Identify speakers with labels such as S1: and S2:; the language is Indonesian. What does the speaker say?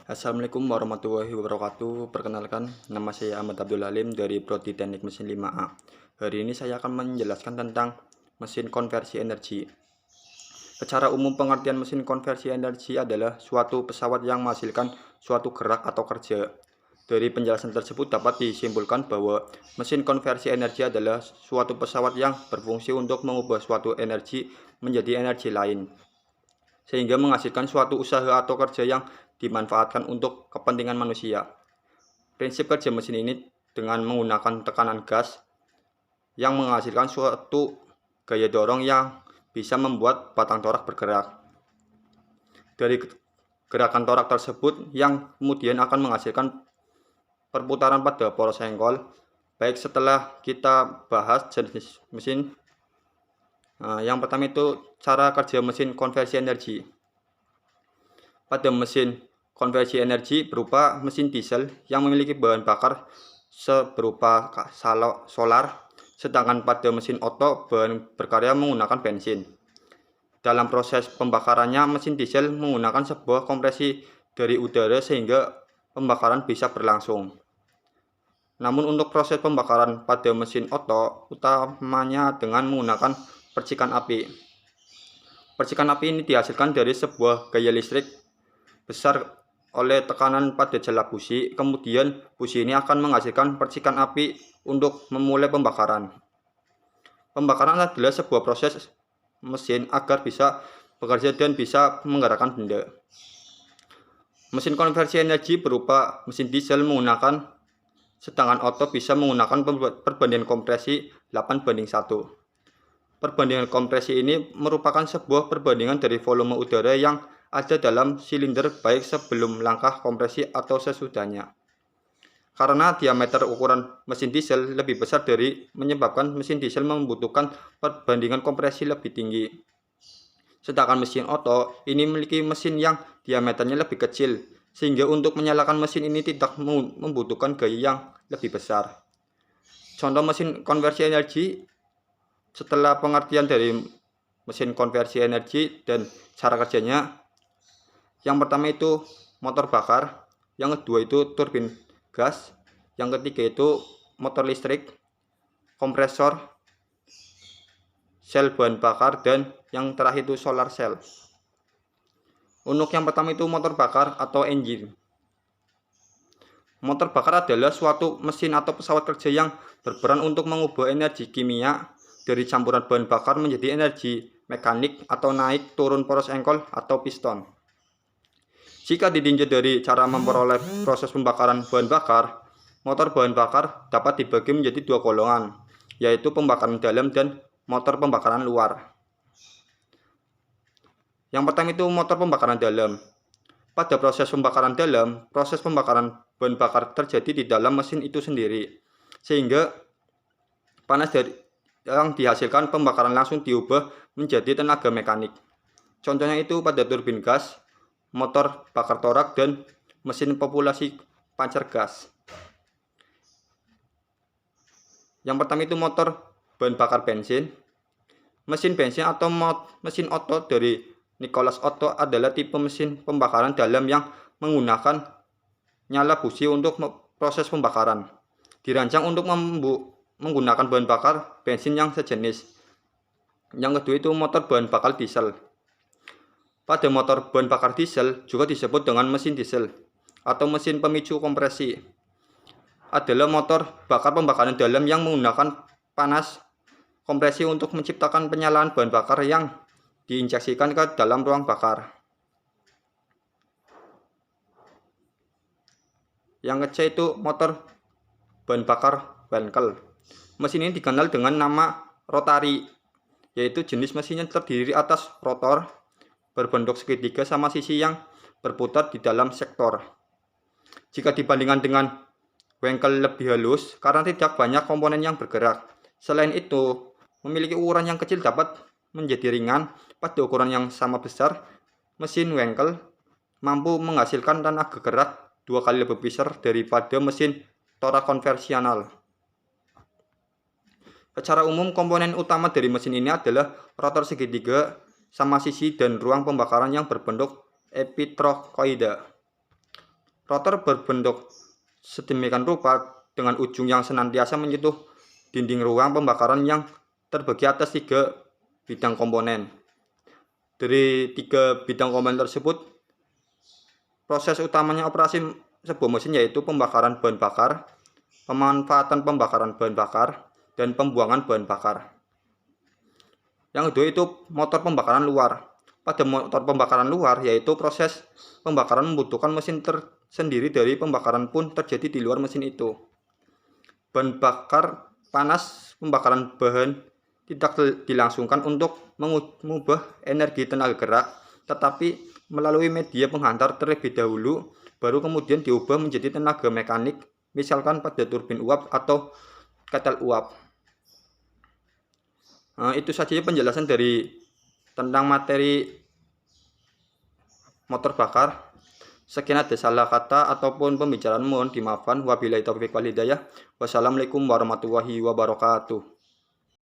S1: Assalamualaikum warahmatullahi wabarakatuh. Perkenalkan, nama saya Ahmad Abdul Halim dari Prodi Teknik Mesin 5A. Hari ini saya akan menjelaskan tentang mesin konversi energi. Secara umum pengertian mesin konversi energi adalah suatu pesawat yang menghasilkan suatu gerak atau kerja. Dari penjelasan tersebut dapat disimpulkan bahwa mesin konversi energi adalah suatu pesawat yang berfungsi untuk mengubah suatu energi menjadi energi lain, sehingga menghasilkan suatu usaha atau kerja yang dimanfaatkan untuk kepentingan manusia. Prinsip kerja mesin ini dengan menggunakan tekanan gas yang menghasilkan suatu gaya dorong yang bisa membuat batang torak bergerak. Dari gerakan torak tersebut yang kemudian akan menghasilkan perputaran pada poros engkol. Baik, setelah kita bahas jenis mesin, yang pertama itu cara kerja mesin konversi energi. Pada mesin konversi energi berupa mesin diesel yang memiliki bahan bakar berupa solar, sedangkan pada mesin Otto bahan berkarya menggunakan bensin. Dalam proses pembakarannya, mesin diesel menggunakan sebuah kompresi dari udara sehingga pembakaran bisa berlangsung. Namun untuk proses pembakaran pada mesin Otto utamanya dengan menggunakan percikan api. Percikan api ini dihasilkan dari sebuah gaya listrik besar oleh tekanan pada jala busi, kemudian busi ini akan menghasilkan percikan api untuk memulai pembakaran. Pembakaran adalah sebuah proses mesin agar bisa bekerja dan bisa menggerakkan benda. Mesin konversi energi berupa mesin diesel menggunakan, sedangkan Otto bisa menggunakan perbandingan kompresi 8:1. Perbandingan kompresi ini merupakan sebuah perbandingan dari volume udara yang ada dalam silinder baik sebelum langkah kompresi atau sesudahnya. Karena diameter ukuran mesin diesel lebih besar menyebabkan mesin diesel membutuhkan perbandingan kompresi lebih tinggi. Sedangkan mesin Otto ini memiliki mesin yang diameternya lebih kecil, sehingga untuk menyalakan mesin ini tidak membutuhkan gaya yang lebih besar. Contoh mesin konversi energi. Setelah pengertian dari mesin konversi energi dan cara kerjanya, yang pertama itu motor bakar, yang kedua itu turbin gas, yang ketiga itu motor listrik, kompresor, sel bahan bakar, dan yang terakhir itu solar cell. Untuk yang pertama itu motor bakar atau engine. Motor bakar adalah suatu mesin atau pesawat kerja yang berperan untuk mengubah energi kimia dari campuran bahan bakar menjadi energi mekanik atau naik turun poros engkol atau piston. Jika ditinjau dari cara memperoleh proses pembakaran bahan bakar, motor bahan bakar dapat dibagi menjadi dua golongan, yaitu pembakaran dalam dan motor pembakaran luar. Yang pertama itu motor pembakaran dalam. Pada proses pembakaran dalam, proses pembakaran bahan bakar terjadi di dalam mesin itu sendiri, sehingga panas yang dihasilkan pembakaran langsung diubah menjadi tenaga mekanik. Contohnya itu pada turbin gas, motor bakar torak, dan mesin populasi pancar gas. Yang pertama itu motor bahan bakar bensin. Mesin bensin atau mesin Otto dari Nicholas Otto adalah tipe mesin pembakaran dalam yang menggunakan nyala busi untuk proses pembakaran. Dirancang untuk menggunakan bahan bakar bensin yang sejenis. Yang kedua itu motor bahan bakar diesel. Pada motor bahan bakar diesel juga disebut dengan mesin diesel atau mesin pemicu kompresi. Adalah motor bakar pembakaran dalam yang menggunakan panas kompresi untuk menciptakan penyalaan bahan bakar yang diinjeksikan ke dalam ruang bakar. Yang ketiga itu motor bahan bakar Wankel. Mesin ini dikenal dengan nama rotari, yaitu jenis mesin yang terdiri atas rotor berbentuk segitiga sama sisi yang berputar di dalam sektor. Jika dibandingkan dengan Wankel lebih halus karena tidak banyak komponen yang bergerak. Selain itu, memiliki ukuran yang kecil dapat menjadi ringan. Pada ukuran yang sama besar, mesin Wankel mampu menghasilkan tenaga gerak 2 kali lebih besar daripada mesin torak konvensional. Secara umum, komponen utama dari mesin ini adalah rotor segitiga sama sisi dan ruang pembakaran yang berbentuk epitrokoida. Rotor berbentuk sedemikian rupa dengan ujung yang senantiasa menyentuh dinding ruang pembakaran yang terbagi atas 3 bidang komponen. Dari 3 bidang komponen tersebut, proses utamanya operasi sebuah mesin yaitu pembakaran bahan bakar, pemanfaatan pembakaran bahan bakar, dan pembuangan bahan bakar. Yang kedua itu motor pembakaran luar. Pada motor pembakaran luar, yaitu proses pembakaran membutuhkan mesin tersendiri dari pembakaran pun terjadi di luar mesin itu. Bahan bakar panas pembakaran bahan tidak dilangsungkan untuk mengubah energi tenaga gerak, tetapi melalui media penghantar terlebih dahulu, baru kemudian diubah menjadi tenaga mekanik, misalkan pada turbin uap atau ketel uap. Itu saja penjelasan dari tentang materi motor bakar. Sekian ada salah kata ataupun pembicaraan mohon dimaafkan. Wabillahi taufiq wal hidayah. Wassalamualaikum warahmatullahi wabarakatuh.